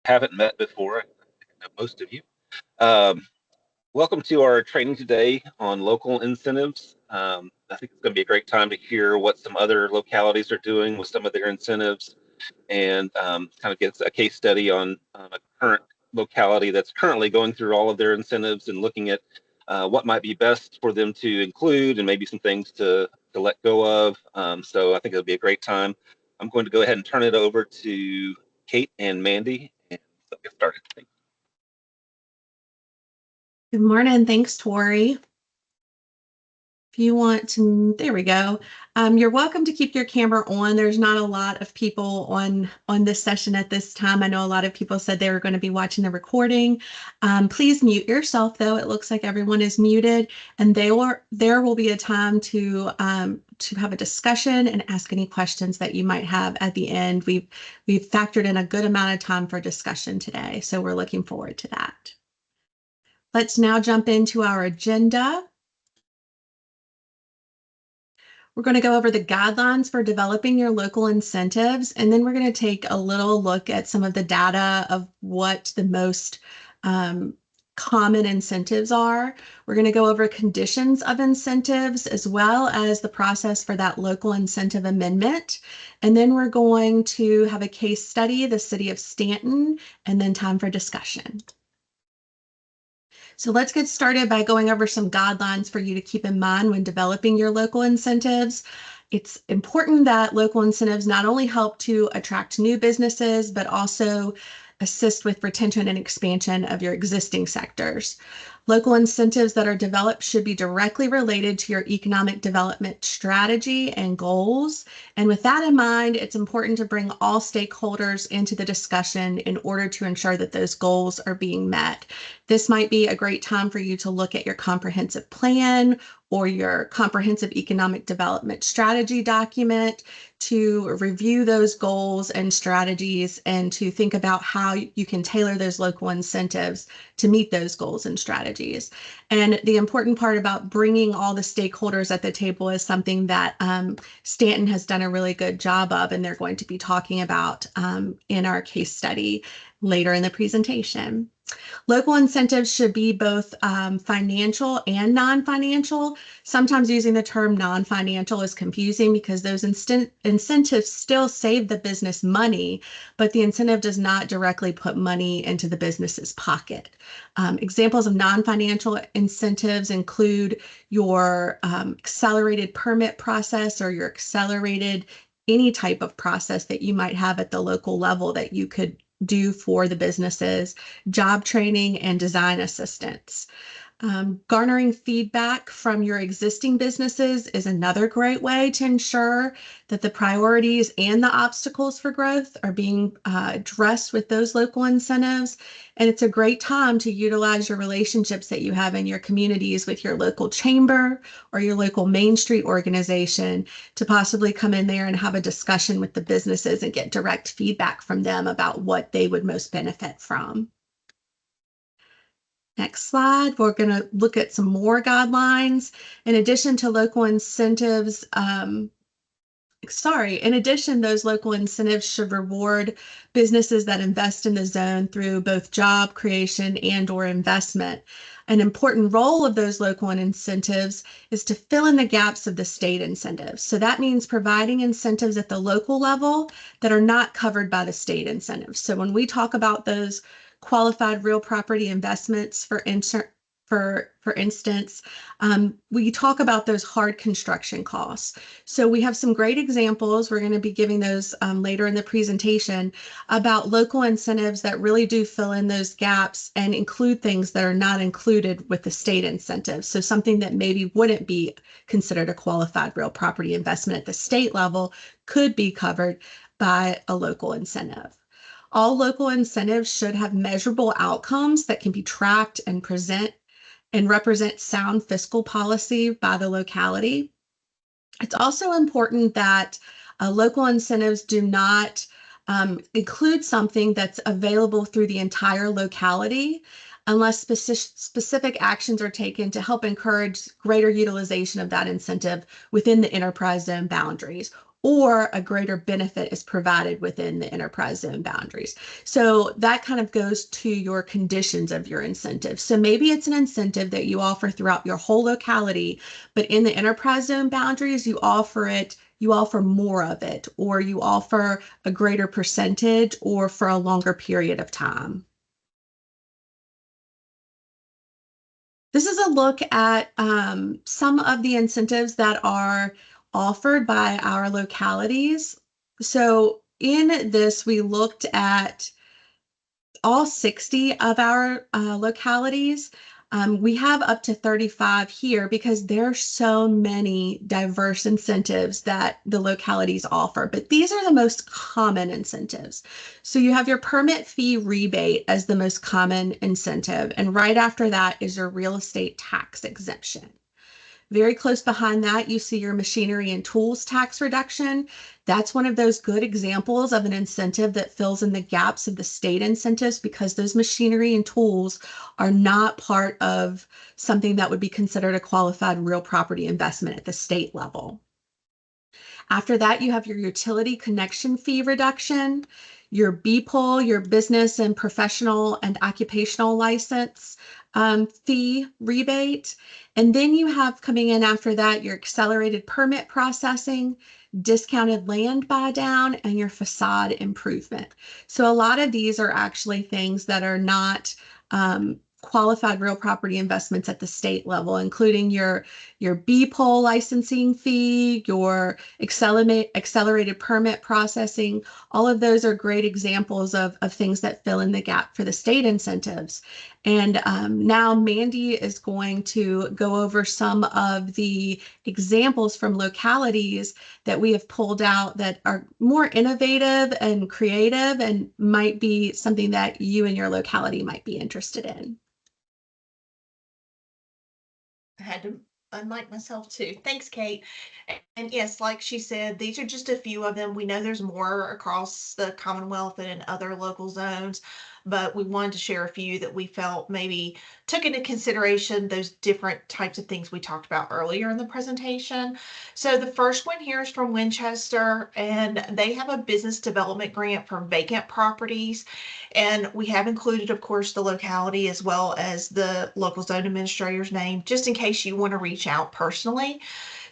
haven't met before, I know most of you. Um, Welcome to our training today on local incentives. I think it's going to be a great time to hear what some other localities are doing with some of their incentives and kind of get a case study on a current locality that's currently going through all of their incentives and looking at what might be best for them to include and maybe some things to let go of. So I think it'll be a great time. I'm going to go ahead and turn it over to Kate and Mandy and get started. Good morning. Thanks, Tori. If you want to, there we go. You're welcome to keep your camera on. There's not a lot of people on this session at this time. I know a lot of people said they were going to be watching the recording. Please mute yourself, though. It looks like everyone is muted, and there will be a time to have a discussion and ask any questions that you might have at the end. We've factored in a good amount of time for discussion today, so we're looking forward to that. Let's now jump into our agenda. We're going to go over the guidelines for developing your local incentives, and then we're going to take a little look at some of the data of what the most common incentives are. We're going to go over conditions of incentives as well as the process for that local incentive amendment. And then we're going to have a case study, the city of Stanton, and then time for discussion. So let's get started by going over some guidelines for you to keep in mind when developing your local incentives. It's important that local incentives not only help to attract new businesses, but also assist with retention and expansion of your existing sectors. Local incentives that are developed should be directly related to your economic development strategy and goals. And with that in mind, it's important to bring all stakeholders into the discussion in order to ensure that those goals are being met. This might be a great time for you to look at your comprehensive plan or your comprehensive economic development strategy document to review those goals and strategies and to think about how you can tailor those local incentives to meet those goals and strategies. And the important part about bringing all the stakeholders at the table is something that Stanton has done a really good job of, and they're going to be talking about in our case study later in the presentation. Local incentives should be both financial and non-financial. Sometimes using the term non-financial is confusing because those incentives still save the business money, but the incentive does not directly put money into the business's pocket. Examples of non-financial incentives include your accelerated permit process or your accelerated any type of process that you might have at the local level that you could do for the businesses, job training, and design assistance. Garnering feedback from your existing businesses is another great way to ensure that the priorities and the obstacles for growth are being addressed with those local incentives. And it's a great time to utilize your relationships that you have in your communities with your local chamber or your local Main Street organization to possibly come in there and have a discussion with the businesses and get direct feedback from them about what they would most benefit from. Next slide, we're going to look at some more guidelines. In addition to local incentives, in addition, those local incentives should reward businesses that invest in the zone through both job creation and or investment. An important role of those local incentives is to fill in the gaps of the state incentives. So that means providing incentives at the local level that are not covered by the state incentives. So when we talk about those qualified real property investments, for instance, we talk about those hard construction costs. So we have some great examples. We're going to be giving those later in the presentation about local incentives that really do fill in those gaps and include things that are not included with the state incentives. So something that maybe wouldn't be considered a qualified real property investment at the state level could be covered by a local incentive. All local incentives should have measurable outcomes that can be tracked and represent sound fiscal policy by the locality. It's also important that local incentives do not include something that's available through the entire locality unless specific actions are taken to help encourage greater utilization of that incentive within the enterprise zone boundaries, or a greater benefit is provided within the enterprise zone boundaries. So that kind of goes to your conditions of your incentive. So maybe it's an incentive that you offer throughout your whole locality, but in the enterprise zone boundaries, you offer more of it, or you offer a greater percentage or for a longer period of time. This is a look at some of the incentives that are offered by our localities. So in this, we looked at all 60 of our localities. We have up to 35 here because there are so many diverse incentives that the localities offer, but these are the most common incentives. So you have your permit fee rebate as the most common incentive, and right after that is your real estate tax exemption. Very close behind that, you see your machinery and tools tax reduction. That's one of those good examples of an incentive that fills in the gaps of the state incentives because those machinery and tools are not part of something that would be considered a qualified real property investment at the state level. After that, you have your utility connection fee reduction, your BPOL, your business and professional and occupational license fee rebate. And then you have coming in after that your accelerated permit processing, discounted land buy down, and your facade improvement. So a lot of these are actually things that are not qualified real property investments at the state level, including your BPOL licensing fee, your accelerated permit processing. All of those are great examples of things that fill in the gap for the state incentives. And now Mandy is going to go over some of the examples from localities that we have pulled out that are more innovative and creative and might be something that you and your locality might be interested in. I had to unmic myself too. Thanks, Kate. And yes, like she said, these are just a few of them. We know there's more across the Commonwealth and in other local zones, but we wanted to share a few that we felt maybe took into consideration those different types of things we talked about earlier in the presentation. So the first one here is from Winchester, and they have a business development grant for vacant properties. And we have included, of course, the locality as well as the local zone administrator's name, just in case you want to reach out personally.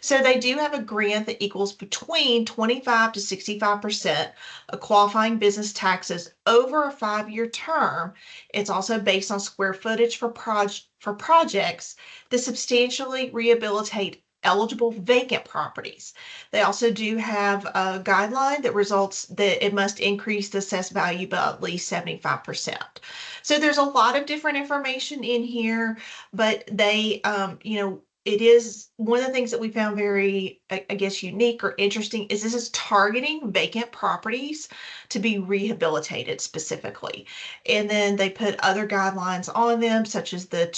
So they do have a grant that equals between 25 to 65% of qualifying business taxes over a 5-year term. It's also based on square footage for projects that substantially rehabilitate eligible vacant properties. They also do have a guideline that results that it must increase the assessed value by at least 75%. So there's a lot of different information in here, but they, it is one of the things that we found very, I guess, unique or interesting is this is targeting vacant properties to be rehabilitated specifically. And then they put other guidelines on them, such as the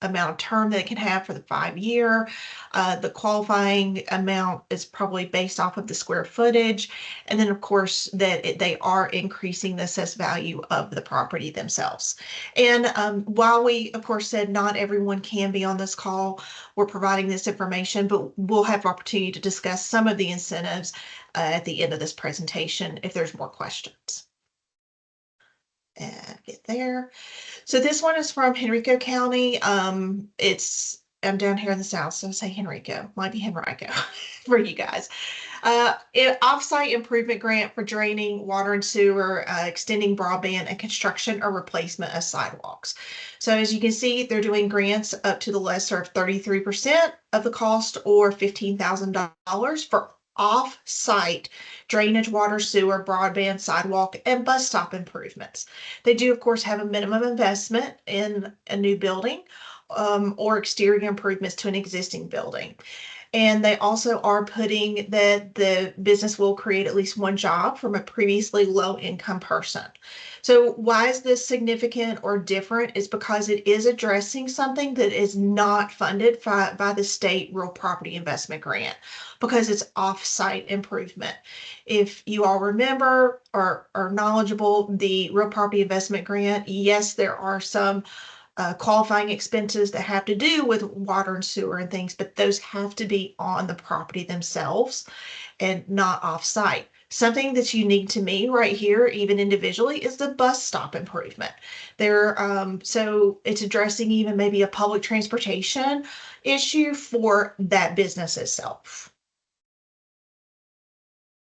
amount of term that it can have for the 5-year. The qualifying amount is probably based off of the square footage. And then, of course, that they are increasing the assessed value of the property themselves. And while we, of course, said not everyone can be on this call, we're providing this information, but we'll have opportunity to discuss some of the incentives at the end of this presentation if there's more questions. And get there. So this one is from Henrico County. I'm down here in the south, so say Henrico, might be Henrico for you guys. Offsite improvement grant for draining, water and sewer, extending broadband, and construction or replacement of sidewalks. So as you can see, they're doing grants up to the lesser of 33% of the cost or $15,000 for off-site drainage, water, sewer, broadband, sidewalk, and bus stop improvements. They do, of course, have a minimum investment in a new building or exterior improvements to an existing building. And they also are putting that the business will create at least one job from a previously low income person. So why is this significant or different? Is because it is addressing something that is not funded by the state real property investment grant because it's off-site improvement. If you all remember or are knowledgeable, the real property investment grant, yes, there are some qualifying expenses that have to do with water and sewer and things, but those have to be on the property themselves and not off-site. Something that's unique to me right here, even individually, is the bus stop improvement. So it's addressing even maybe a public transportation issue for that business itself.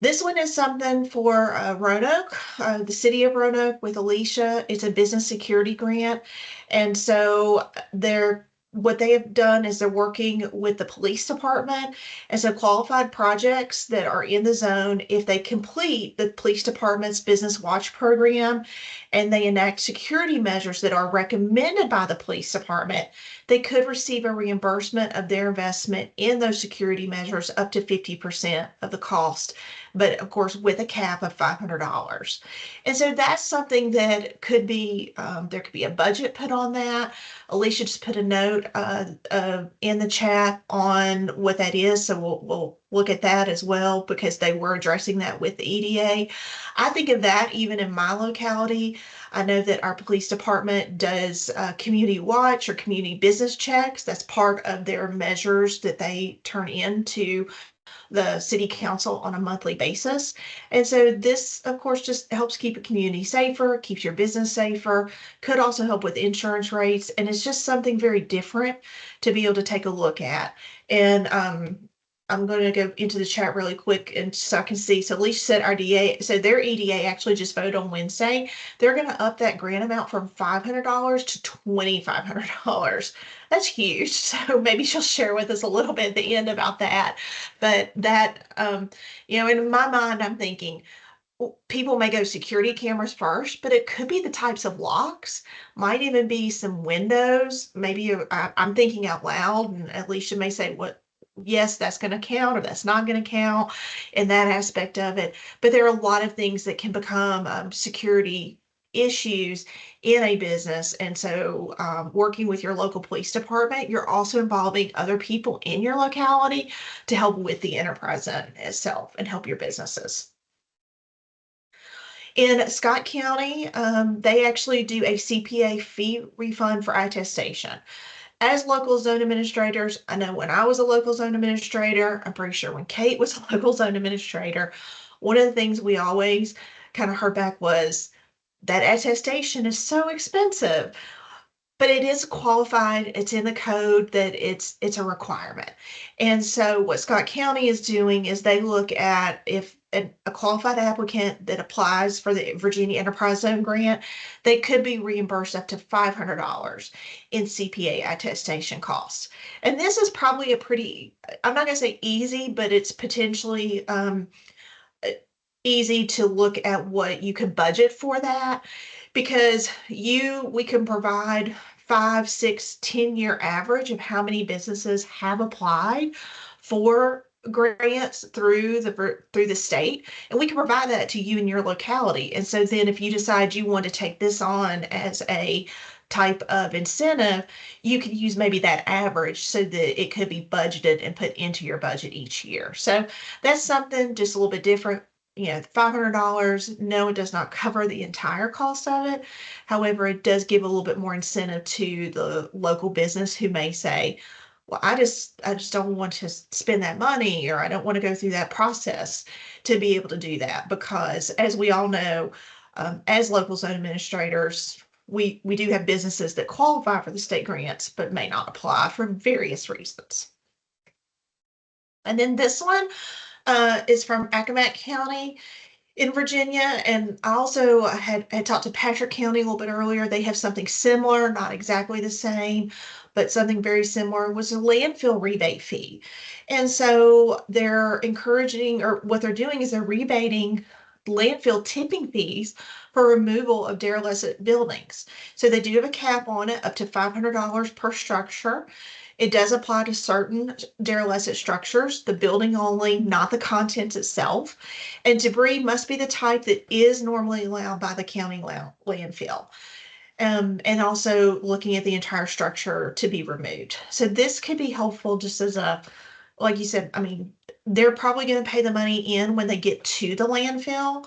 This one is something for Roanoke, the city of Roanoke with Alicia. It's a business security grant. And so what they have done is they're working with the police department. And so qualified projects that are in the zone, if they complete the police department's business watch program and they enact security measures that are recommended by the police department, they could receive a reimbursement of their investment in those security measures up to 50% of the cost, but of course with a cap of $500. And so that's something that could be, there could be a budget put on that. Alicia just put a note in the chat on what that is, so we'll look at that as well, because they were addressing that with the EDA. I think of that even in my locality. I know that our police department does community watch or community business checks. That's part of their measures that they turn into the city council on a monthly basis. And so this, of course, just helps keep a community safer, keeps your business safer, could also help with insurance rates. And it's just something very different to be able to take a look at. And I'm going to go into the chat really quick and so I can see. So Alicia said our DA, so their EDA actually just voted on Wednesday. They're going to up that grant amount from $500 to $2,500. That's huge. So maybe she'll share with us a little bit at the end about that. But that, in my mind, I'm thinking, people may go security cameras first, but it could be the types of locks, might even be some windows. Maybe I'm thinking out loud, and Alicia may say, yes, that's going to count or that's not going to count in that aspect of it. But there are a lot of things that can become security issues in a business. And so working with your local police department, you're also involving other people in your locality to help with the enterprise itself and help your businesses. In Scott County, they actually do a CPA fee refund for attestation. As local zone administrators, I know when I was a local zone administrator, I'm pretty sure when Kate was a local zone administrator, one of the things we always kind of heard back was that attestation is so expensive. But it is qualified, it's in the code that it's a requirement. And so what Scott County is doing is they look at if a qualified applicant that applies for the Virginia Enterprise Zone grant, they could be reimbursed up to $500 in CPA attestation costs. And this is probably a pretty, I'm not gonna say easy, but it's potentially easy to look at what you could budget for that, because we can provide 5, 6, 10-year average of how many businesses have applied for grants through the state, and we can provide that to you in your locality. And so then if you decide you want to take this on as a type of incentive, you can use maybe that average so that it could be budgeted and put into your budget each year. So that's something just a little bit different. $500, no, it does not cover the entire cost of it. However, it does give a little bit more incentive to the local business who may say, well, I just don't want to spend that money, or I don't want to go through that process to be able to do that. Because as we all know, as local zone administrators, we do have businesses that qualify for the state grants, but may not apply for various reasons. And then this one is from Accomack County in Virginia. And I also had talked to Patrick County a little bit earlier. They have something similar, not exactly the same, but something very similar, was a landfill rebate fee. And so they're encouraging, or what they're doing is they're rebating landfill tipping fees for removal of derelict buildings. So they do have a cap on it, up to $500 per structure. It does apply to certain derelict structures, the building only, not the contents itself. And debris must be the type that is normally allowed by the county landfill. And also looking at the entire structure to be removed. So this could be helpful just as like you said, I mean, they're probably going to pay the money in when they get to the landfill.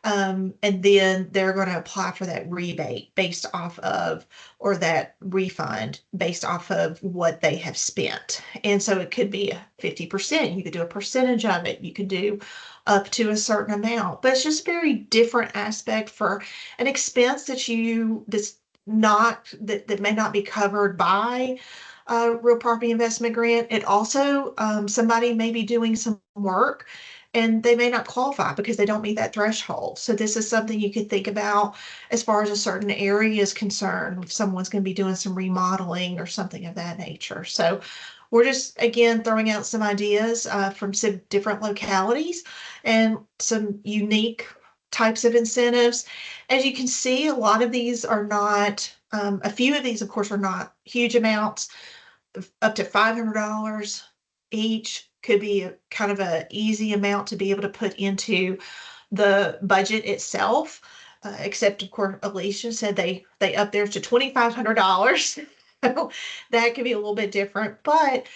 And then they're going to apply for that rebate based off of, or that refund based off of what they have spent. And so it could be 50%. You could do a percentage of it. You could do up to a certain amount, but it's just a very different aspect for an expense that may not be covered by a real property investment grant. It also, somebody may be doing some work and they may not qualify because they don't meet that threshold. So this is something you could think about as far as a certain area is concerned, if someone's going to be doing some remodeling or something of that nature. So we're just, again, throwing out some ideas from some different localities and some unique types of incentives. As you can see, a lot of these are not, a few of these, of course, are not huge amounts. Up to $500 each could be kind of an easy amount to be able to put into the budget itself. Except, of course, Alicia said they up theirs to $2,500. So that could be a little bit different, but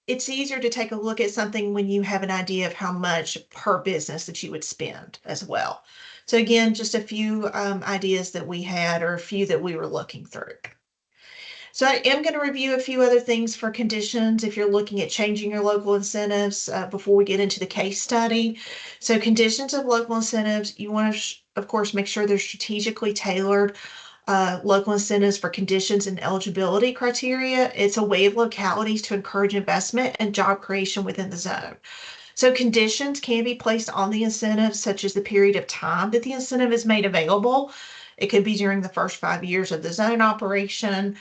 it's easier to take a look at something when you have an idea of how much per business that you would spend as well. So again, just a few ideas that we had, or a few that we were looking through. So I am going to review a few other things for conditions if you're looking at changing your local incentives before we get into the case study. So conditions of local incentives, you want to, of course, make sure they're strategically tailored. Local incentives for conditions and eligibility criteria. It's a way of localities to encourage investment and job creation within the zone. So conditions can be placed on the incentives, such as the period of time that the incentive is made available. It could be during the first 5 years of the zone operation.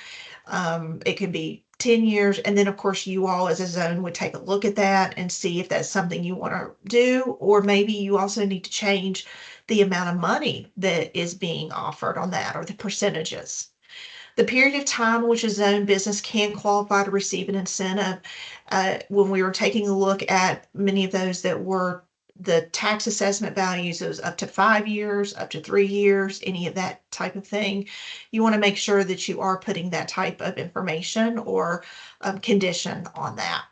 It could be 10 years. And then, of course, you all as a zone would take a look at that and see if that's something you want to do, or maybe you also need to change the amount of money that is being offered on that, or the percentages. The period of time in which a zone business can qualify to receive an incentive, when we were taking a look at many of those that were the tax assessment values, it was up to 5 years, up to 3 years, any of that type of thing. You want to make sure that you are putting that type of information or condition on that.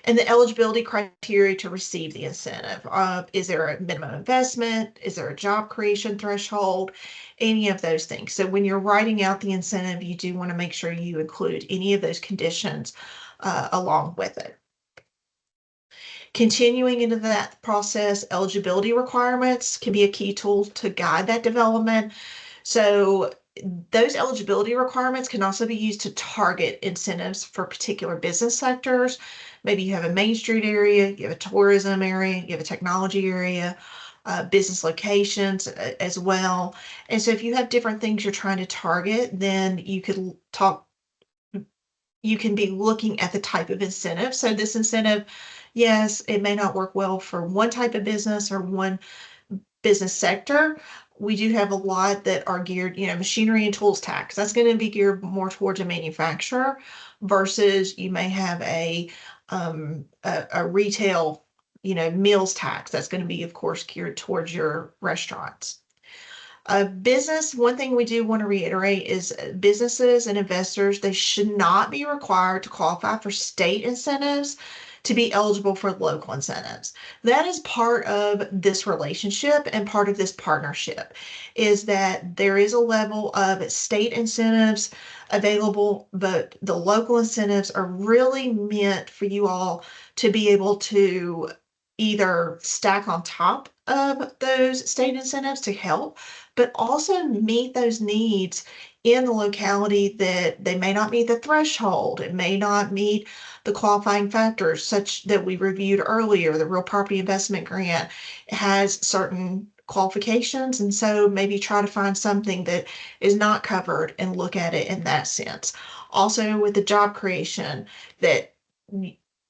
And the eligibility criteria to receive the incentive. Is there a minimum investment? Is there a job creation threshold? Any of those things. So when you're writing out the incentive, you do want to make sure you include any of those conditions along with it. Continuing into that process, eligibility requirements can be a key tool to guide that development. So those eligibility requirements can also be used to target incentives for particular business sectors. Maybe you have a Main Street area, you have a tourism area, you have a technology area, business locations as well. And so if you have different things you're trying to target, then you can be looking at the type of incentive. So this incentive, yes, it may not work well for one type of business or one business sector. We do have a lot that are geared, machinery and tools tax. That's going to be geared more towards a manufacturer versus you may have a retail, meals tax. That's going to be, of course, geared towards your restaurants. Business, one thing we do want to reiterate is businesses and investors, they should not be required to qualify for state incentives to be eligible for local incentives. That is part of this relationship and part of this partnership, is that there is a level of state incentives available, but the local incentives are really meant for you all to be able to either stack on top of those state incentives to help, but also meet those needs in the locality that they may not meet the threshold. It may not meet the qualifying factors such that we reviewed earlier. The real property investment grant has certain qualifications, and so maybe try to find something that is not covered and look at it in that sense. Also with the job creation, that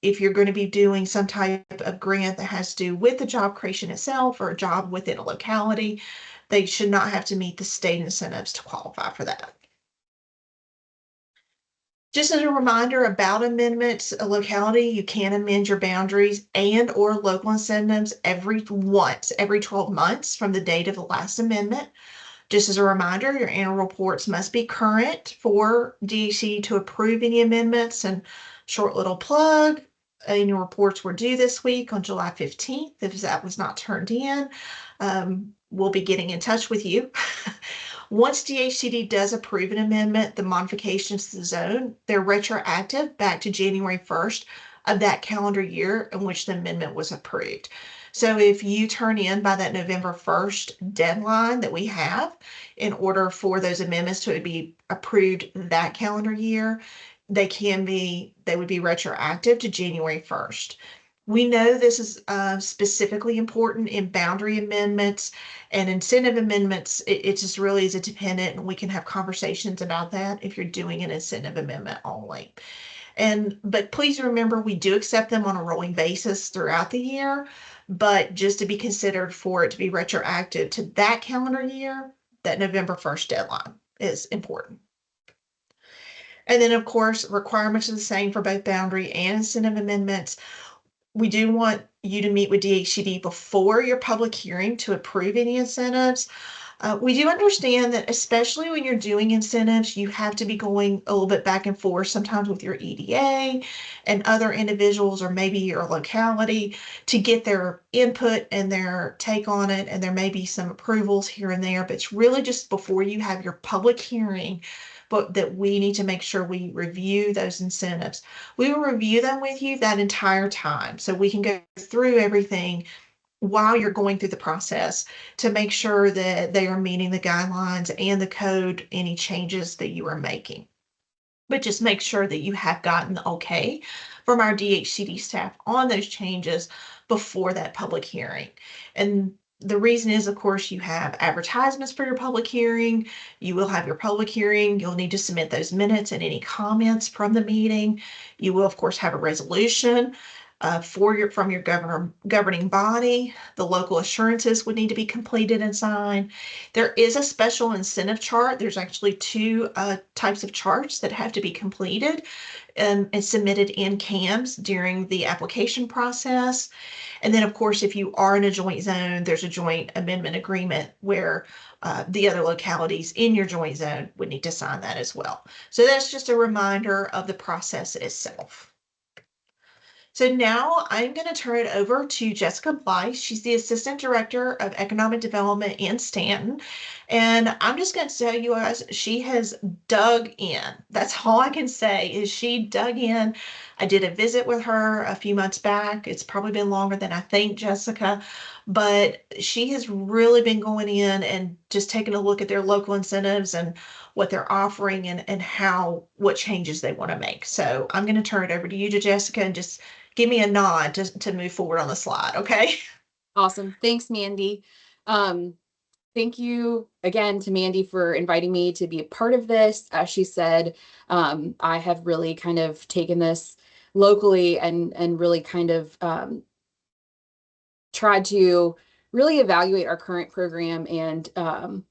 if you're going to be doing some type of grant that has to do with the job creation itself or a job within a locality, they should not have to meet the state incentives to qualify for that. Just as a reminder about amendments, a locality, you can amend your boundaries and or local incentives every 12 months from the date of the last amendment. Just as a reminder, your annual reports must be current for DHCD to approve any amendments. And short little plug, annual reports were due this week on July 15th if that was not turned in. we'll be getting in touch with you. Once DHCD does approve an amendment, the modifications to the zone, they're retroactive back to January 1st of that calendar year in which the amendment was approved. So if you turn in by that November 1st deadline that we have in order for those amendments to be approved that calendar year, they would be retroactive to January 1st. We know this is specifically important in boundary amendments and incentive amendments. It just really is a dependent, and we can have conversations about that if you're doing an incentive amendment only. But please remember, we do accept them on a rolling basis throughout the year, but just to be considered for it to be retroactive to that calendar year, that November 1st deadline is important. And then, of course, requirements are the same for both boundary and incentive amendments. We do want you to meet with DHCD before your public hearing to approve any incentives. We do understand that, especially when you're doing incentives, you have to be going a little bit back and forth sometimes with your EDA and other individuals, or maybe your locality, to get their input and their take on it. And there may be some approvals here and there, but it's really just before you have your public hearing, but that we need to make sure we review those incentives. We will review them with you that entire time, so we can go through everything while you're going through the process to make sure that they are meeting the guidelines and the code, any changes that you are making. But just make sure that you have gotten the okay from our DHCD staff on those changes before that public hearing. And the reason is, of course, you have advertisements for your public hearing. You will have your public hearing. You'll need to submit those minutes and any comments from the meeting. You will, of course, have a resolution from your governing body. The local assurances would need to be completed and signed. There is a special incentive chart. There's actually two types of charts that have to be completed and submitted in CAMS during the application process. And then, of course, if you are in a joint zone, there's a joint amendment agreement where the other localities in your joint zone would need to sign that as well. So that's just a reminder of the process itself. So now I'm going to turn it over to Jessica Blythe. She's the Assistant Director of Economic Development in Stanton. And I'm just going to tell you guys, she has dug in. That's all I can say is she dug in. I did a visit with her a few months back. It's probably been longer than I think, Jessica, but she has really been going in and just taking a look at their local incentives and what they're offering and what changes they want to make. So I'm going to turn it over to you, Jessica, and just give me a nod to move forward on the slide, okay? Awesome. Thanks, Mandy. Thank you again to Mandy for inviting me to be a part of this. As she said, I have really kind of taken this locally and really kind of tried to really evaluate our current program and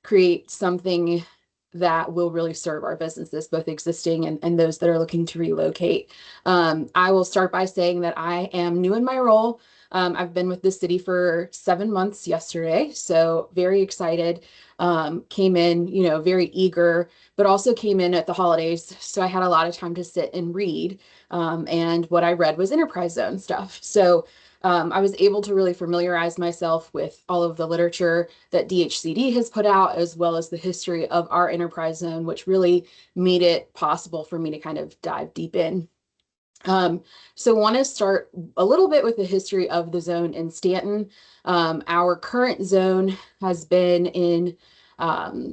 create something that will really serve our businesses, both existing and those that are looking to relocate. I will start by saying that I am new in my role. I've been with the city for 7 months yesterday, so very excited. Came in, very eager, but also came in at the holidays. So I had a lot of time to sit and read. And what I read was enterprise zone stuff. So I was able to really familiarize myself with all of the literature that DHCD has put out, as well as the history of our enterprise zone, which made it possible for me to kind of dive deep in. So want to start a little bit with the history of the zone in Stanton. Our current zone has been in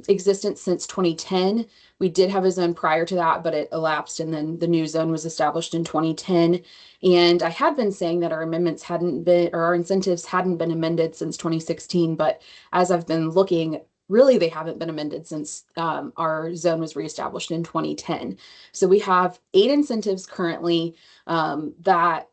existence since 2010. We did have a zone prior to that, but it elapsed, and then the new zone was established in 2010. And I had been saying that our amendments hadn't been, or our incentives hadn't been amended since 2016, but as I've been looking, really they haven't been amended since our zone was reestablished in 2010. So we have 8 incentives currently that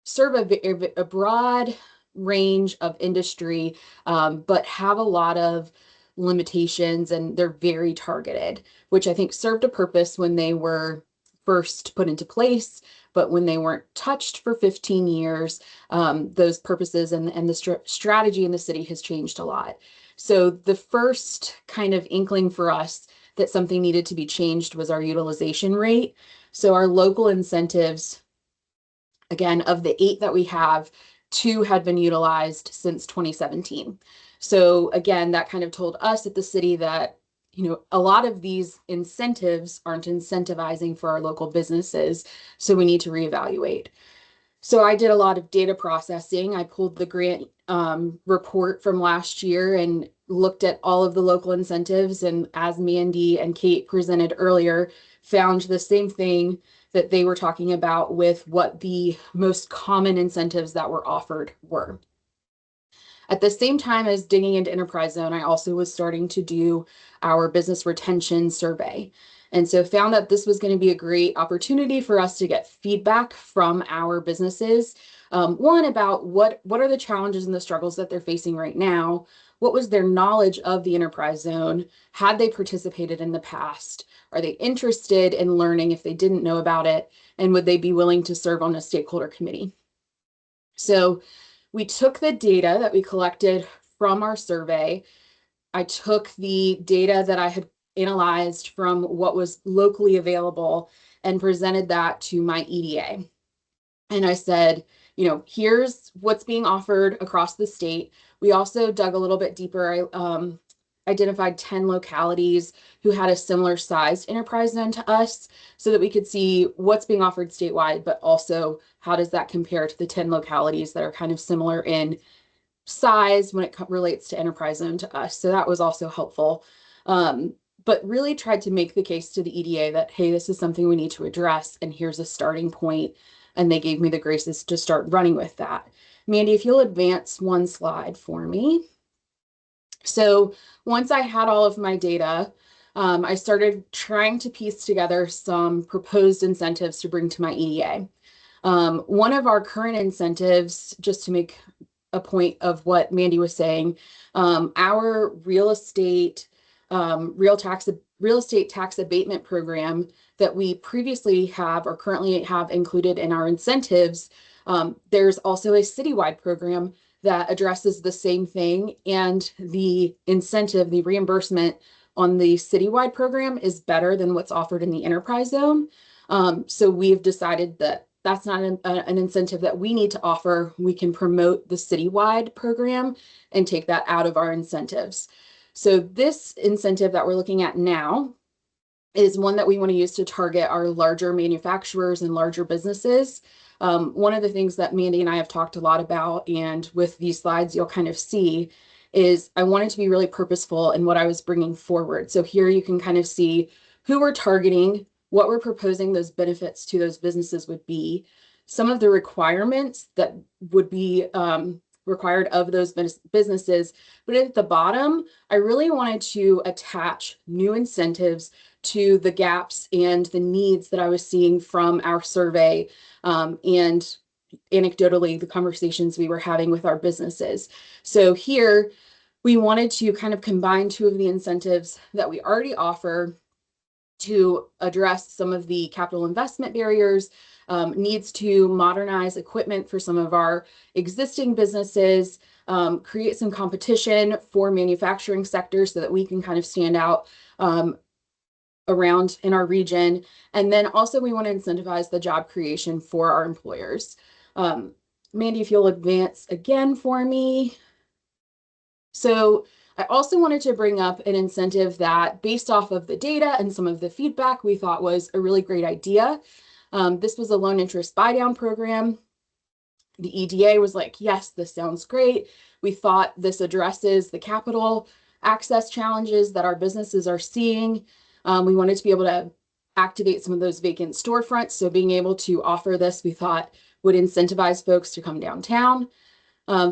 serve a broad range of industry, but have a lot of limitations, and they're very targeted, which I think served a purpose when they were first put into place, but when they weren't touched for 15 years, those purposes and the strategy in the city has changed a lot. So the first kind of inkling for us that something needed to be changed was our utilization rate. So our local incentives, again, of the 8 that we have, 2 had been utilized since 2017. So again, that kind of told us at the city that, you know, a lot of these incentives aren't incentivizing for our local businesses. So we need to reevaluate. So I did a lot of data processing. I pulled the grant report from last year and looked at all of the local incentives. And as Mandy and Kate presented earlier, found the same thing that they were talking about with what the most common incentives that were offered were. At the same time as digging into Enterprise Zone, I also was starting to do our business retention survey. And so found that this was going to be a great opportunity for us to get feedback from our businesses. One, about what are the challenges and the struggles that they're facing right now? What was their knowledge of the Enterprise Zone? Had they participated in the past? Are they interested in learning if they didn't know about it? And would they be willing to serve on a stakeholder committee? So we took the data that we collected from our survey. I took the data that I had analyzed from what was locally available and presented that to my EDA. And I said, you know, here's what's being offered across the state. We also dug a little bit deeper. I identified 10 localities who had a similar sized enterprise zone to us so that we could see what's being offered statewide, but also how does that compare to the 10 localities that are kind of similar in size when it relates to enterprise zone to us. So that was also helpful. But really tried to make the case to the EDA that, hey, this is something we need to address, and here's a starting point. And they gave me the graces to start running with that. Mandy, if you'll advance one slide for me. So once I had all of my data, I started trying to piece together some proposed incentives to bring to my EDA. One of our current incentives, just to make a point of what Mandy was saying, our real estate tax abatement program that we previously have or currently have included in our incentives, there's also a citywide program that addresses the same thing, and the incentive, the reimbursement on the citywide program is better than what's offered in the enterprise zone. So we've decided that that's not an incentive that we need to offer. We can promote the citywide program and take that out of our incentives. So this incentive that we're looking at now is one that we want to use to target our larger manufacturers and larger businesses. One of the things that Mandy and I have talked a lot about, and with these slides you'll kind of see, is I wanted to be really purposeful in what I was bringing forward. So here you can kind of see who we're targeting, what we're proposing those benefits to those businesses would be, some of the requirements that would be required of those businesses. But at the bottom, I really wanted to attach new incentives to the gaps and the needs that I was seeing from our survey, and anecdotally, the conversations we were having with our businesses. So here, we wanted to kind of combine two of the incentives that we already offer to address some of the capital investment barriers, needs to modernize equipment for some of our existing businesses, create some competition for manufacturing sectors so that we can kind of stand out around in our region. And then also we want to incentivize the job creation for our employers. Mandy, if you'll advance again for me. So I also wanted to bring up an incentive that, based off of the data and some of the feedback, we thought was a really great idea. This was a loan interest buy down program. The EDA was like, yes, this sounds great. We thought this addresses the capital access challenges that our businesses are seeing. We wanted to be able to activate some of those vacant storefronts. So being able to offer this, we thought, would incentivize folks to come downtown.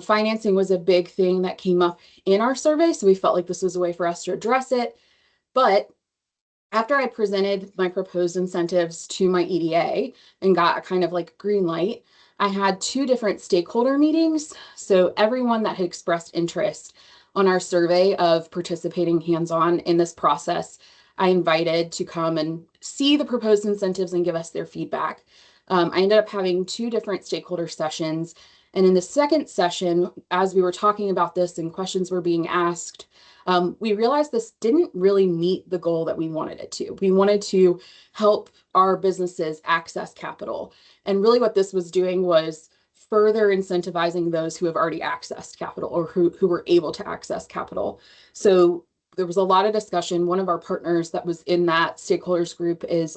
Financing was a big thing that came up in our survey, so we felt like this was a way for us to address it. But after I presented my proposed incentives to my EDA and got a kind of like green light, I had 2 different stakeholder meetings. So everyone that had expressed interest on our survey of participating hands-on in this process, I invited to come and see the proposed incentives and give us their feedback. I ended up having 2 different stakeholder sessions. And in the second session, as we were talking about this and questions were being asked, we realized this didn't really meet the goal that we wanted it to. We wanted to help our businesses access capital. And really what this was doing was further incentivizing those who have already accessed capital or who were able to access capital. So there was a lot of discussion. One of our partners that was in that stakeholders group is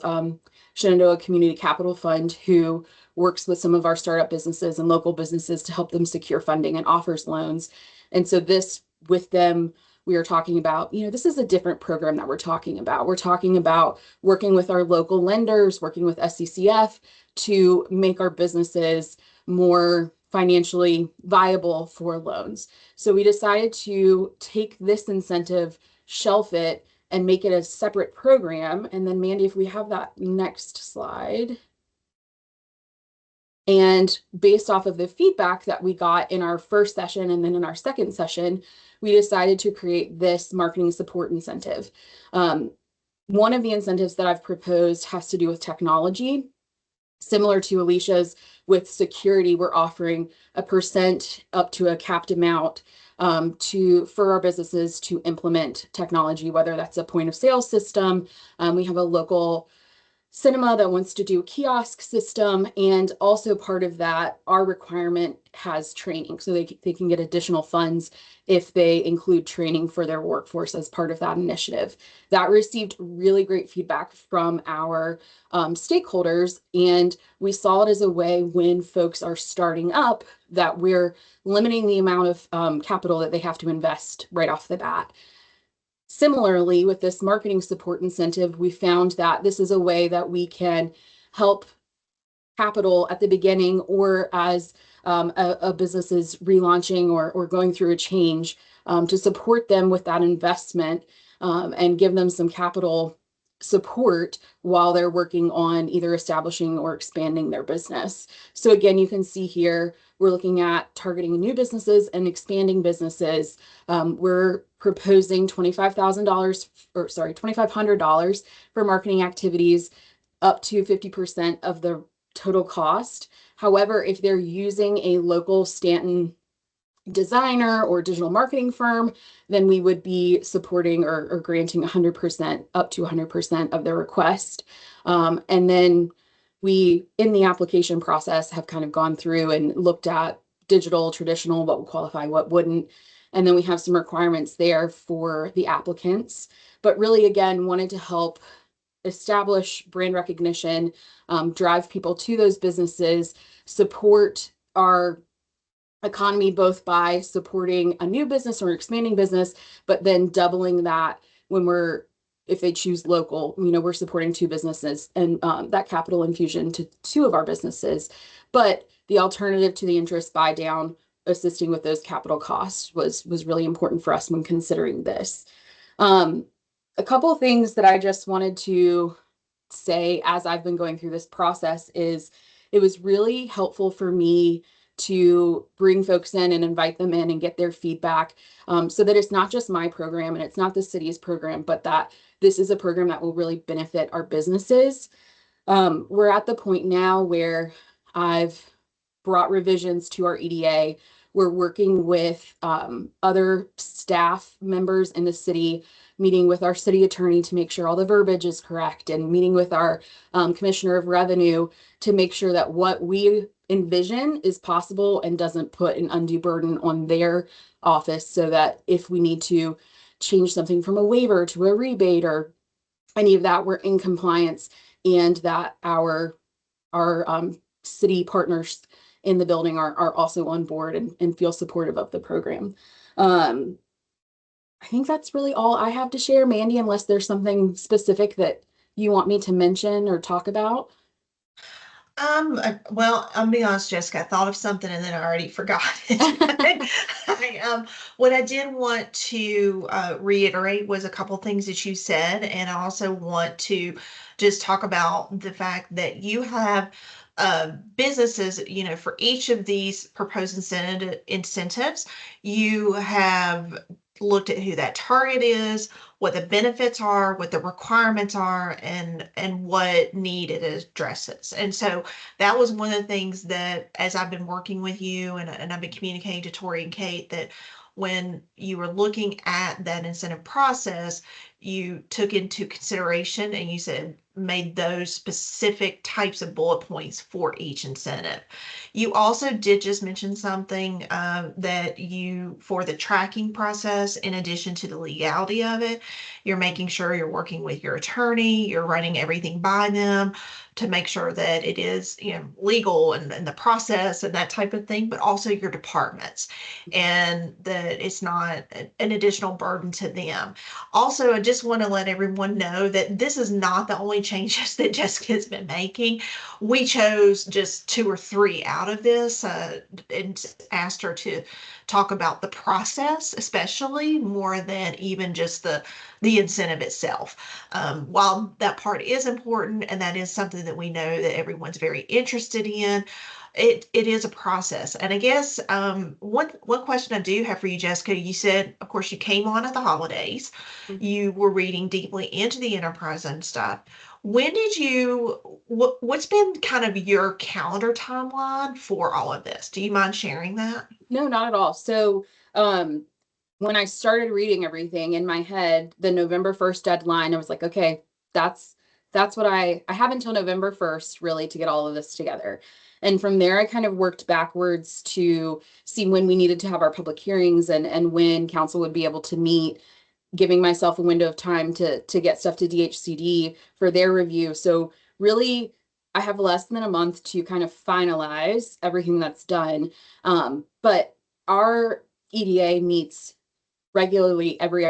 Shenandoah Community Capital Fund, who works with some of our startup businesses and local businesses to help them secure funding and offers loans. And so this, with them, we are talking about, this is a different program that we're talking about. We're talking about working with our local lenders, working with SCCF to make our businesses more financially viable for loans. So we decided to take this incentive, shelf it, and make it a separate program. And then Mandy, if we have that next slide. And based off of the feedback that we got in our first session and then in our second session, we decided to create this marketing support incentive. One of the incentives that I've proposed has to do with technology. Similar to Alicia's, with security, we're offering a % up to a capped amount for our businesses to implement technology, whether that's a point of sale system. We have a local cinema that wants to do a kiosk system, and also part of that, our requirement has training, so they can get additional funds if they include training for their workforce as part of that initiative. That received really great feedback from our stakeholders, and we saw it as a way when folks are starting up that we're limiting the amount of capital that they have to invest right off the bat. Similarly, with this marketing support incentive, we found that this is a way that we can help capital at the beginning, or as a business is relaunching or going through a change, to support them with that investment and give them some capital support while they're working on either establishing or expanding their business. So again, you can see here, we're looking at targeting new businesses and expanding businesses. We're proposing $2,500 for marketing activities, up to 50% of the total cost. However, if they're using a local Stanton designer or digital marketing firm, then we would be supporting or granting 100%, up to 100% of their request. And then we, in the application process, have kind of gone through and looked at digital, traditional, what would qualify, what wouldn't. And then we have some requirements there for the applicants, but really, again, wanted to help establish brand recognition, drive people to those businesses, support our economy, both by supporting a new business or expanding business, but then doubling that if they choose local, we're supporting 2 businesses and that capital infusion to 2 of our businesses. But the alternative to the interest buy down, assisting with those capital costs, was really important for us when considering this. A couple of things that I just wanted to say as I've been going through this process is it was really helpful for me to bring folks in and invite them in and get their feedback, so that it's not just my program and it's not the city's program, but that this is a program that will really benefit our businesses. We're at the point now where I've brought revisions to our EDA. We're working with other staff members in the city, meeting with our city attorney to make sure all the verbiage is correct, and meeting with our commissioner of revenue to make sure that what we envision is possible and doesn't put an undue burden on their office, so that if we need to change something from a waiver to a rebate or any of that, we're in compliance, and that our city partners in the building are also on board and feel supportive of the program. I think that's really all I have to share, Mandy, unless there's something specific that you want me to mention or talk about. Well, I'll be honest, Jessica, I thought of something and then I already forgot it. What I did want to reiterate was a couple things that you said, and I also want to just talk about the fact that you have businesses, for each of these proposed incentives, you have looked at who that target is, what the benefits are, what the requirements are, and what need it addresses. And so that was one of the things that, as I've been working with you and I've been communicating to Tori and Kate, that when you were looking at that incentive process, you took into consideration and you said made those specific types of bullet points for each incentive. You also did just mention something that you, for the tracking process, in addition to the legality of it, you're making sure you're working with your attorney, you're running everything by them to make sure that it is, legal and the process and that type of thing, but also your departments, and that it's not an additional burden to them. Also, I just want to let everyone know that this is not the only changes that Jessica's been making. We chose just 2 or 3 out of this and asked her to talk about the process, especially more than even just the incentive itself. While that part is important and that is something that we know that everyone's very interested in, it is a process. And I guess one question I do have for you, Jessica, you said, of course, you came on at the holidays. You were reading deeply into the enterprise zone stuff. When did what's been kind of your calendar timeline for all of this? Do you mind sharing that? No, not at all. So when I started reading everything in my head, the November 1st deadline, I was like, okay, that's what I have until November 1st really to get all of this together. And from there, I kind of worked backwards to see when we needed to have our public hearings and when council would be able to meet, giving myself a window of time to get stuff to DHCD for their review. So really, I have less than a month to kind of finalize everything that's done. But our EDA meets regularly every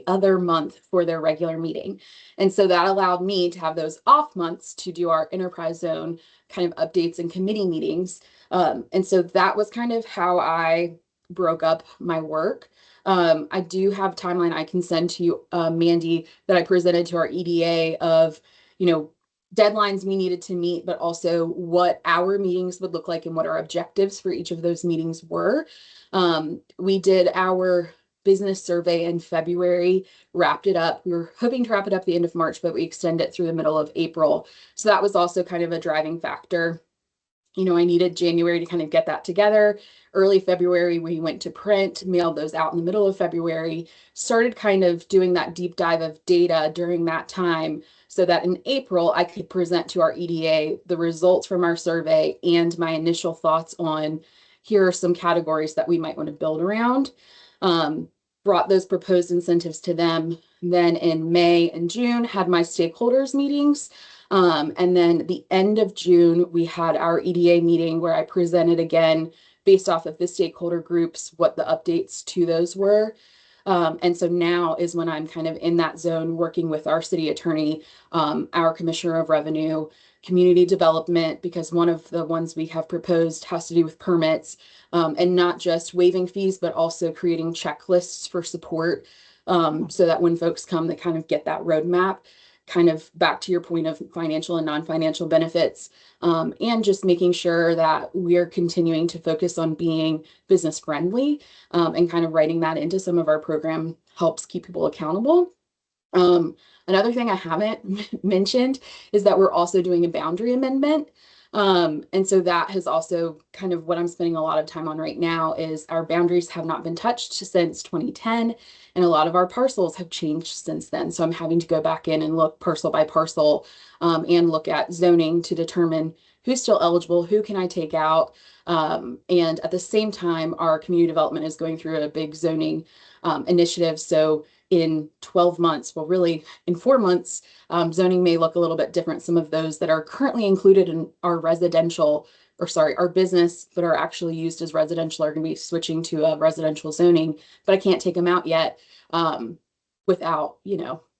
other month for their regular meeting. And so that allowed me to have those off months to do our enterprise zone kind of updates and committee meetings. And so that was kind of how I broke up my work. I do have a timeline I can send to you, Mandy, that I presented to our EDA of, deadlines we needed to meet, but also what our meetings would look like and what our objectives for each of those meetings were. We did our business survey in February, wrapped it up. We were hoping to wrap it up the end of March, but we extended it through the middle of April. So that was also kind of a driving factor. I needed January to kind of get that together. Early February, we went to print, mailed those out in the middle of February, started kind of doing that deep dive of data during that time so that in April, I could present to our EDA the results from our survey and my initial thoughts on here are some categories that we might want to build around. Brought those proposed incentives to them. Then in May and June, had my stakeholders meetings. And then the end of June, we had our EDA meeting where I presented again, based off of the stakeholder groups, what the updates to those were. And so now is when I'm kind of in that zone working with our city attorney, our commissioner of revenue, community development, because one of the ones we have proposed has to do with permits, and not just waiving fees, but also creating checklists for support, so that when folks come, they kind of get that roadmap. Kind of back to your point of financial and non-financial benefits, and just making sure that we're continuing to focus on being business friendly, and kind of writing that into some of our program helps keep people accountable. Another thing I haven't mentioned is that we're also doing a boundary amendment. And so that has also kind of what I'm spending a lot of time on right now is our boundaries have not been touched since 2010. And a lot of our parcels have changed since then. So I'm having to go back in and look parcel by parcel, and look at zoning to determine who's still eligible, who can I take out. And at the same time, our community development is going through a big zoning initiative. So in 12 months, well, really in 4 months, zoning may look a little bit different. Some of those that are currently included in our our business, but are actually used as residential are going to be switching to a residential zoning, but I can't take them out yet without,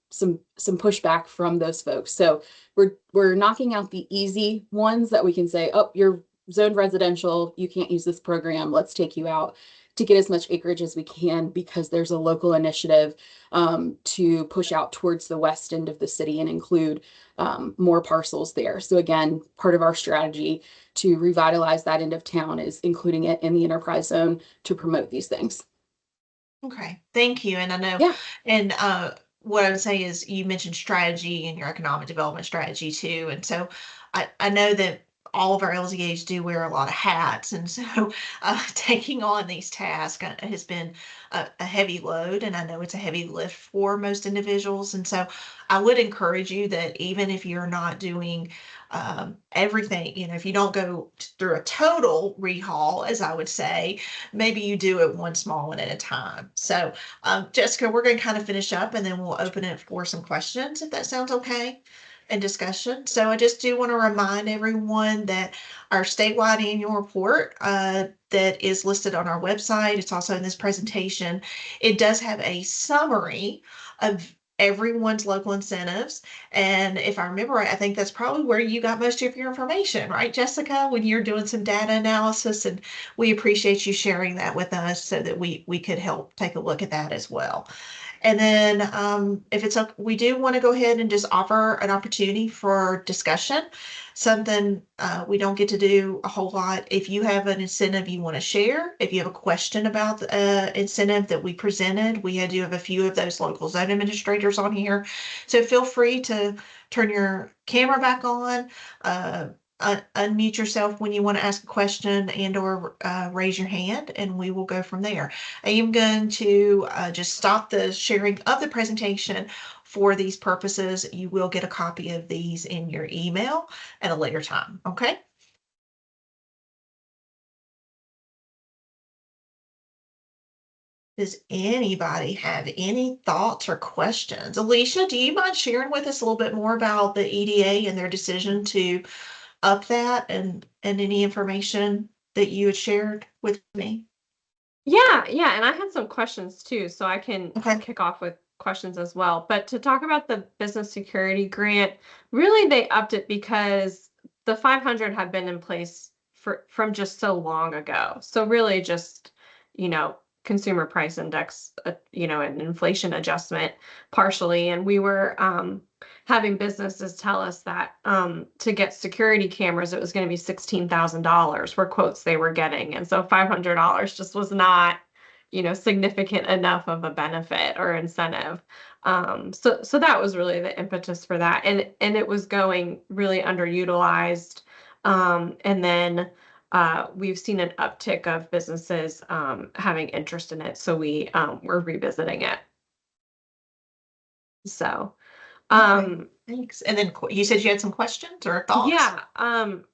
some pushback from those folks. So we're knocking out the easy ones that we can say, oh, you're zoned residential, you can't use this program, let's take you out, to get as much acreage as we can, because there's a local initiative to push out towards the west end of the city and include more parcels there. So again, part of our strategy to revitalize that end of town is including it in the enterprise zone to promote these things. Okay, thank you. And I know, Yeah. and what I would say is you mentioned strategy and your economic development strategy too. And so I know that all of our LZAs do wear a lot of hats. And so taking on these tasks has been a heavy load. And I know it's a heavy lift for most individuals. And so I would encourage you that even if you're not doing everything, if you don't go through a total rehaul, as I would say, maybe you do it one small one at a time. So Jessica, we're going to kind of finish up and then we'll open it for some questions, if that sounds okay, and discussion. So I just do want to remind everyone that our statewide annual report that is listed on our website, it's also in this presentation. It does have a summary of everyone's local incentives. And if I remember right, I think that's probably where you got most of your information, right, Jessica, when you're doing some data analysis. And we appreciate you sharing that with us so that we could help take a look at that as well. And then if it's we do want to go ahead and just offer an opportunity for discussion, something we don't get to do a whole lot. If you have an incentive you want to share, if you have a question about the incentive that we presented, we do have a few of those local zone administrators on here. So feel free to turn your camera back on, unmute yourself when you want to ask a question, and or raise your hand, and we will go from there. I am going to just stop the sharing of the presentation for these purposes. You will get a copy of these in your email at a later time. Okay. Does anybody have any thoughts or questions? Alicia, do you mind sharing with us a little bit more about the EDA and their decision to up that, and any information that you had shared with me? Yeah, and I had some questions too, so I can Okay. kick off with questions as well. But to talk about the business security grant, really they upped it because the 500 had been in place from just so long ago. So really just, consumer price index, an inflation adjustment partially. And we were having businesses tell us that to get security cameras, it was going to be $16,000 were quotes they were getting. And so $500 just was not, significant enough of a benefit or incentive. So that was really the impetus for that. And it was going really underutilized. And then we've seen an uptick of businesses having interest in it. So we're revisiting it. So thanks. And then you said you had some questions or thoughts? Yeah,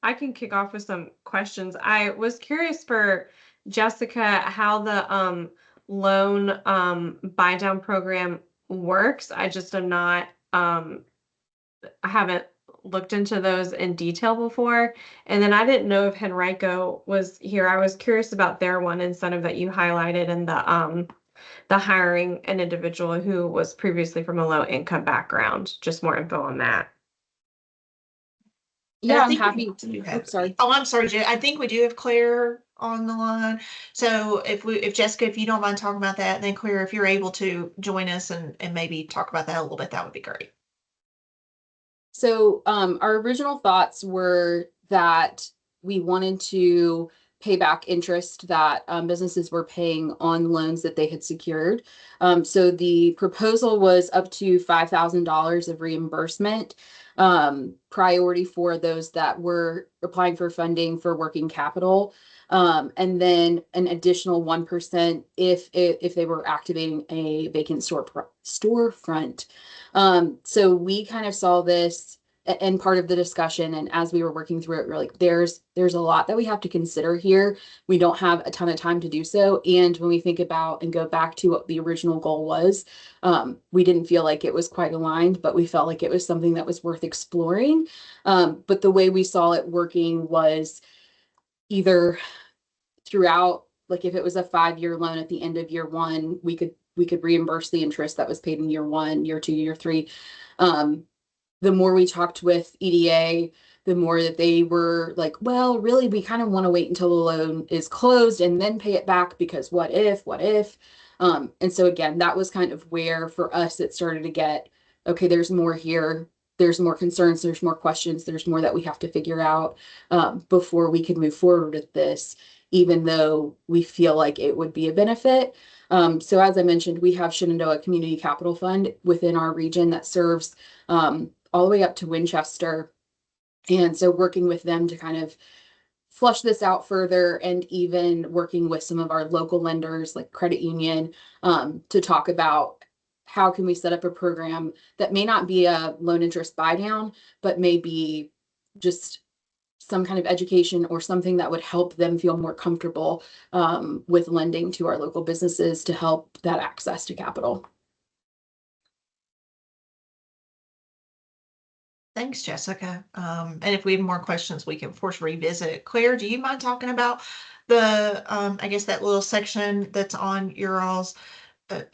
I can kick off with some questions. I was curious for Jessica how the loan buy down program works. I just am not I haven't looked into those in detail before. And then I didn't know if Henrico was here. I was curious about their one incentive that you highlighted in the hiring an individual who was previously from a low income background. Just more info on that. Yeah, I'm happy. Sorry. Oh, I'm sorry, Jay. I think we do have Claire on the line. So if Jessica, if you don't mind talking about that, and then Claire, if you're able to join us and maybe talk about that a little bit, that would be great. So our original thoughts were that we wanted to pay back interest that businesses were paying on loans that they had secured. So the proposal was up to $5,000 of reimbursement, priority for those that were applying for funding for working capital, and then an additional 1% if they were activating a vacant storefront. So we kind of saw this and part of the discussion, and as we were working through it, we're like, there's a lot that we have to consider here. We don't have a ton of time to do so. And when we think about and go back to what the original goal was, we didn't feel like it was quite aligned, but we felt like it was something that was worth exploring. But the way we saw it working was either throughout, like if it was a 5-year loan at the end of year one, we could reimburse the interest that was paid in year 1, year 2, year 3. The more we talked with EDA, the more that they were like, well, really, we kind of want to wait until the loan is closed and then pay it back, because what if? And so again, that was kind of where for us it started to get, okay, there's more here. There's more concerns, there's more questions, there's more that we have to figure out before we can move forward with this, even though we feel like it would be a benefit. So as I mentioned, we have Shenandoah Community Capital Fund within our region that serves all the way up to Winchester. And so working with them to kind of flush this out further, and even working with some of our local lenders like credit union to talk about how can we set up a program that may not be a loan interest buy down, but may be just some kind of education or something that would help them feel more comfortable with lending to our local businesses to help that access to capital. Thanks, Jessica. And if we have more questions, we can of course revisit. Claire, do you mind talking about the, I guess that little section that's on your all's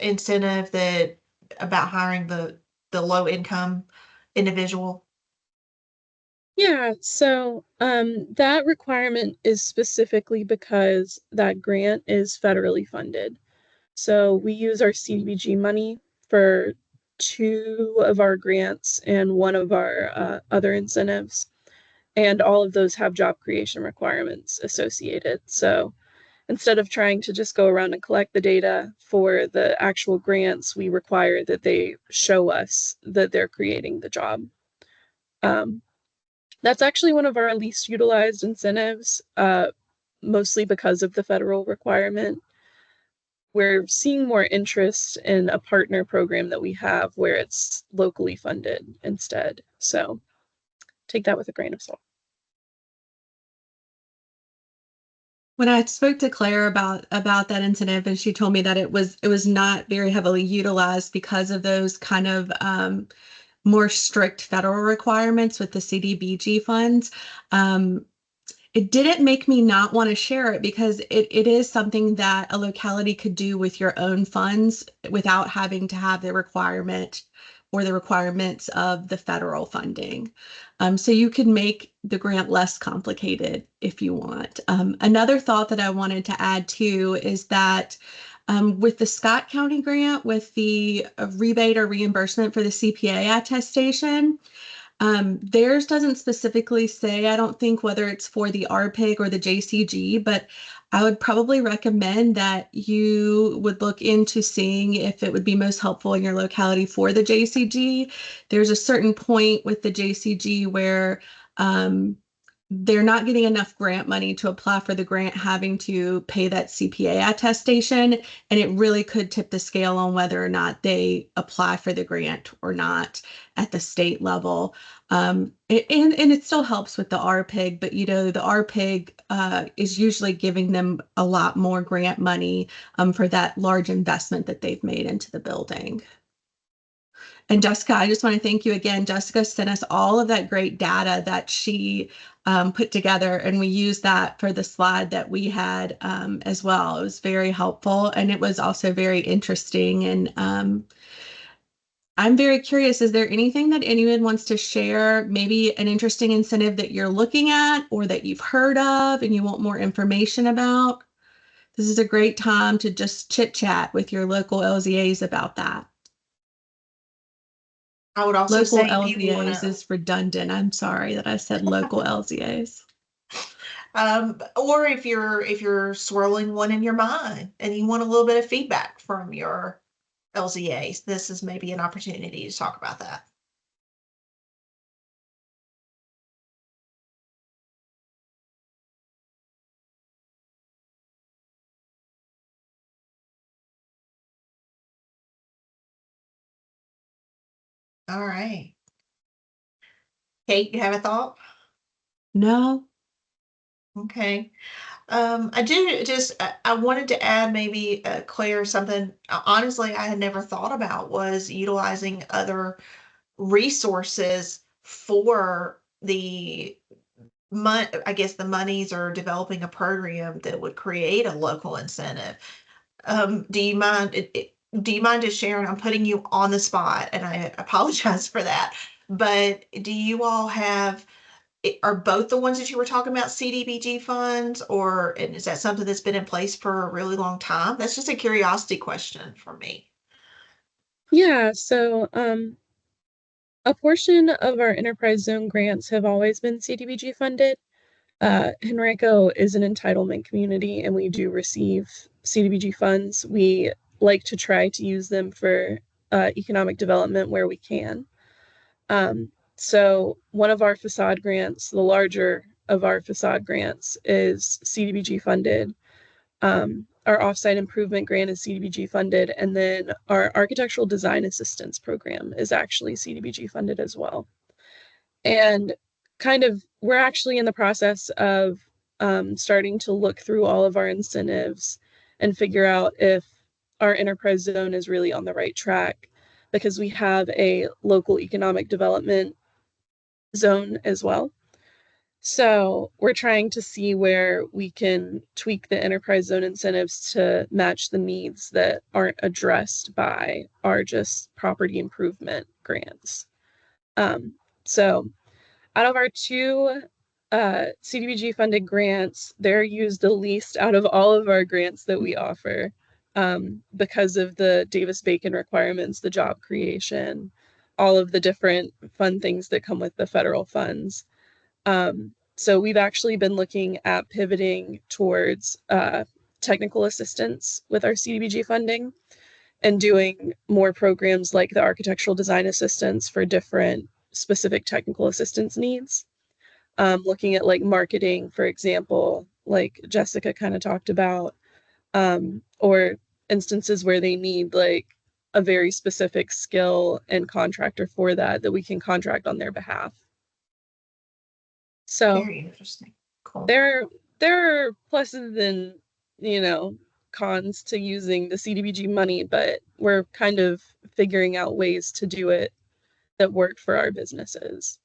incentive that about hiring the low income individual? Yeah, so that requirement is specifically because that grant is federally funded. So we use our CDBG money for 2 of our grants and 1 of our other incentives. And all of those have job creation requirements associated. So instead of trying to just go around and collect the data for the actual grants, we require that they show us that they're creating the job. That's actually one of our least utilized incentives, mostly because of the federal requirement. We're seeing more interest in a partner program that we have where it's locally funded instead. So take that with a grain of salt. When I spoke to Claire about that incentive, and she told me that it was not very heavily utilized because of those kind of more strict federal requirements with the CDBG funds. It didn't make me not want to share it, because it is something that a locality could do with your own funds without having to have the requirement or the requirements of the federal funding. So you could make the grant less complicated if you want. Another thought that I wanted to add too is that with the Scott County grant, with the rebate or reimbursement for the CPA attestation, theirs doesn't specifically say, I don't think, whether it's for the RPIG or the JCG, but I would probably recommend that you would look into seeing if it would be most helpful in your locality for the JCG. There's a certain point with the JCG where they're not getting enough grant money to apply for the grant, having to pay that CPA attestation, and it really could tip the scale on whether or not they apply for the grant or not at the state level. And it still helps with the RPIG, but the RPIG is usually giving them a lot more grant money for that large investment that they've made into the building. And Jessica, I just want to thank you again. Jessica sent us all of that great data that she put together, and we used that for the slide that we had as well. It was very helpful, and it was also very interesting. And I'm very curious, is there anything that anyone wants to share, maybe an interesting incentive that you're looking at or that you've heard of and you want more information about? This is a great time to just chit chat with your local LZAs about that. I would also Local say LZAs is redundant. I'm sorry that I said local LZAs. Or if you're swirling one in your mind and you want a little bit of feedback from your LZAs, this is maybe an opportunity to talk about that. All right. Kate, you have a thought? No. Okay. I do I wanted to add maybe Claire, something honestly I had never thought about was utilizing other resources for I guess the monies, or developing a program that would create a local incentive. Do you mind just sharing? I'm putting you on the spot and I apologize for that, but do you all have, are both the ones that you were talking about CDBG funds, or is that something that's been in place for a really long time? That's just a curiosity question for me. Yeah, so a portion of our enterprise zone grants have always been CDBG funded. Henrico is an entitlement community and we do receive CDBG funds. We like to try to use them for economic development where we can. So one of our facade grants, the larger of our facade grants, is CDBG funded. Our offsite improvement grant is CDBG funded, and then our architectural design assistance program is actually CDBG funded as well. And we're actually in the process of starting to look through all of our incentives and figure out if our enterprise zone is really on the right track, because we have a local economic development zone as well. So we're trying to see where we can tweak the enterprise zone incentives to match the needs that aren't addressed by our just property improvement grants. So out of our two CDBG funded grants, they're used the least out of all of our grants that we offer, because of the Davis-Bacon requirements, the job creation, all of the different fun things that come with the federal funds. So we've actually been looking at pivoting towards technical assistance with our CDBG funding and doing more programs like the architectural design assistance for different specific technical assistance needs. Looking at like marketing, for example, like Jessica kind of talked about, or instances where they need like a very specific skill and contractor for that we can contract on their behalf. So Very interesting. Cool. there are pluses and, cons to using the CDBG money, but we're kind of figuring out ways to do it that work for our businesses.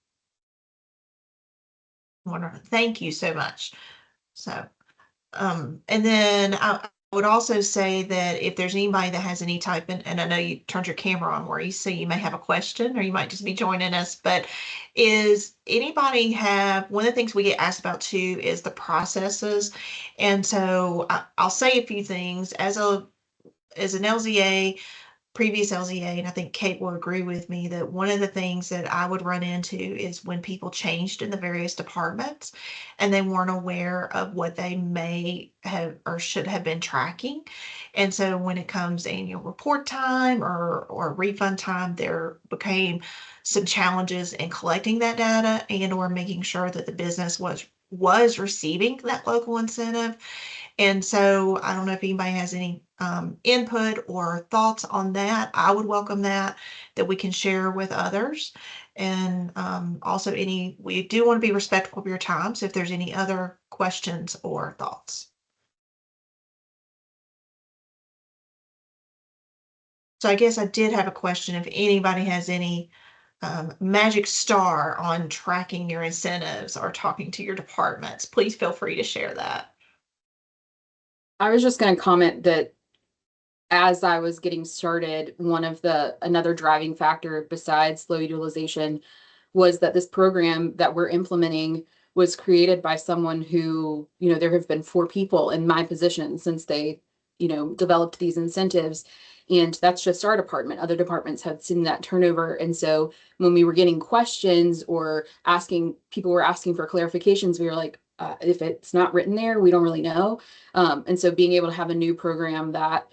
Wonderful. Thank you so much. So, and then I would also say that if there's anybody that has any type, and I know you turned your camera on, Maurice, so you may have a question or you might just be joining us, but is anybody have, one of the things we get asked about too is the processes. And so I'll say a few things as an LZA, previous LZA, and I think Kate will agree with me that one of the things that I would run into is when people changed in the various departments and they weren't aware of what they may have or should have been tracking. And so when it comes annual report time or refund time, there became some challenges in collecting that data and or making sure that the business was receiving that local incentive. And so I don't know if anybody has any input or thoughts on that. I would welcome that we can share with others. And also we do want to be respectful of your time. So if there's any other questions or thoughts. So I guess I did have a question if anybody has any magic star on tracking your incentives or talking to your departments, please feel free to share that. I was just going to comment that as I was getting started, another driving factor besides low utilization was that this program that we're implementing was created by someone who, there have been 4 people in my position since they, developed these incentives. And that's just our department. Other departments have seen that turnover. And so when we were getting questions or people were asking for clarifications, we were like, if it's not written there, we don't really know. And so being able to have a new program that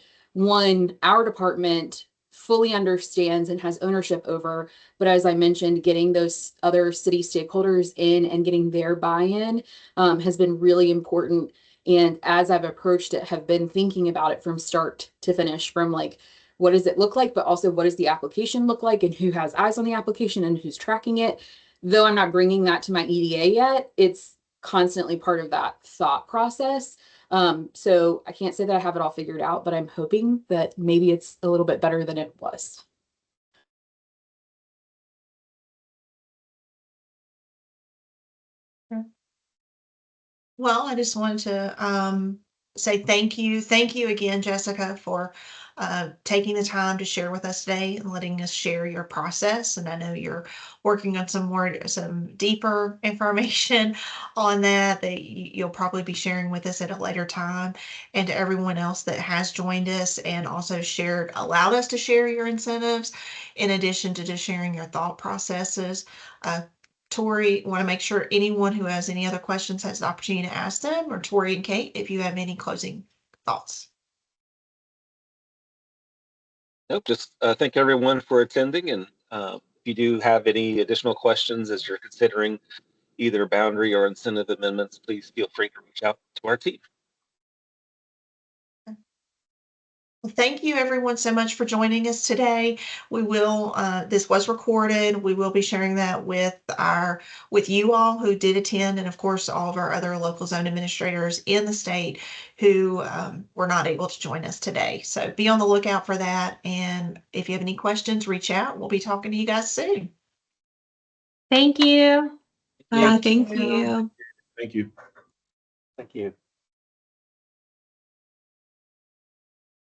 our department fully understands and has ownership over, but as I mentioned, getting those other city stakeholders in and getting their buy-in has been really important. And as I've approached it, have been thinking about it from start to finish, from like, what does it look like, but also what does the application look like and who has eyes on the application and who's tracking it. Though I'm not bringing that to my EDA yet, it's constantly part of that thought process. So I can't say that I have it all figured out, but I'm hoping that maybe it's a little bit better than it was. Well, I just wanted to say thank you. Thank you again, Jessica, for taking the time to share with us today and letting us share your process. And I know you're working on some deeper information on that you'll probably be sharing with us at a later time. And to everyone else that has joined us and also allowed us to share your incentives, in addition to just sharing your thought processes. Tori, want to make sure anyone who has any other questions has the opportunity to ask them, or Tori and Kate, if you have any closing thoughts. Nope, just thank everyone for attending, and If you do have any additional questions as you're considering either boundary or incentive amendments, please feel free to reach out to our team. Well, thank you everyone so much for joining us today. We will, this was recorded. We will be sharing that with you all who did attend, and of course, all of our other local zone administrators in the state who were not able to join us today. So be on the lookout for that. And if you have any questions, reach out. We'll be talking to you guys soon. Thank you. Thank Thank you. you. Thank you. Thank you.